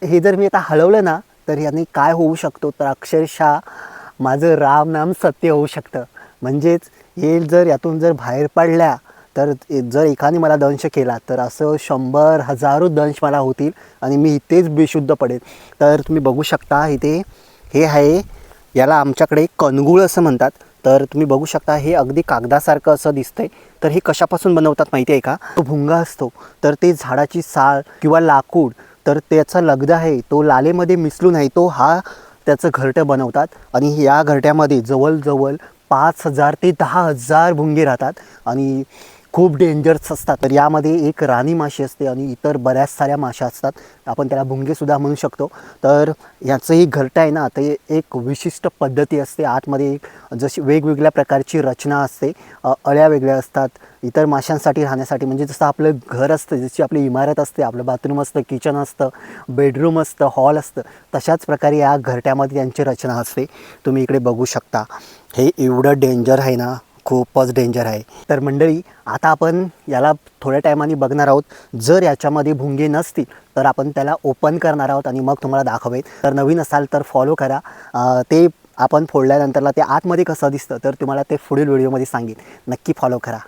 हे जर मी आता हलवलं ना तर याने काय होऊ शकतो, तर अक्षरशः माझं राम नाम सत्य होऊ शकतं. म्हणजेच हे जर यातून जर बाहेर पडल्या तर जर एकाने मला दंश केला तर असं 100 हजारो दंश मला होतील आणि मी इथेच बेशुद्ध पडेल. तर तुम्ही बघू शकता इथे हे आहे, याला आमच्याकडे कणगूळ असं म्हणतात. तर तुम्ही बघू शकता हे अगदी कागदासारखं असं दिसतंय. तर हे कशापासून बनवतात माहिती आहे का? तो भुंगा असतो तर ते झाडाची साल किंवा लाकूड, तर त्याचा लगदा आहे तो लालेमध्ये मिसळून आहे तो हा त्याचं घरटं बनवतात. आणि या घरट्यामध्ये जवळजवळ 5,000 ते 10,000 भुंगे राहतात आणि खूप डेंजरस असतात. तर यामध्ये एक राणी माशी असते आणि इतर बऱ्याच साऱ्या माशा असतात. आपण त्याला भुंगेसुद्धा म्हणू शकतो. तर याचं ही घरटं आहे ना, ते एक विशिष्ट पद्धती असते. आतमध्ये जशी वेगवेगळ्या प्रकारची रचना असते. अळ्या वेगळ्या असतात इतर माशांसाठी राहण्यासाठी. म्हणजे जसं आपलं घर असतं, जशी आपली इमारत असते, आपलं बाथरूम असतं, किचन असतं, बेडरूम असतं, हॉल असतं, तशाच प्रकारे या घरट्यामध्ये त्यांची रचना असते. तुम्ही इकडे बघू शकता. हे एवढं डेंजर आहे ना, खूपच डेंजर आहे. तर मंडळी, आता आपण याला थोड्या टायमाने बघणार आहोत. जर याच्यामध्ये भुंगे नसतील तर आपण त्याला ओपन करणार आहोत आणि मग तुम्हाला दाखवेल. तर नवीन असाल तर फॉलो करा. ते आपण फोडल्यानंतरला ते आतमध्ये कसं दिसतं तर तुम्हाला ते पुढील व्हिडिओमध्ये सांगेन. नक्की फॉलो करा.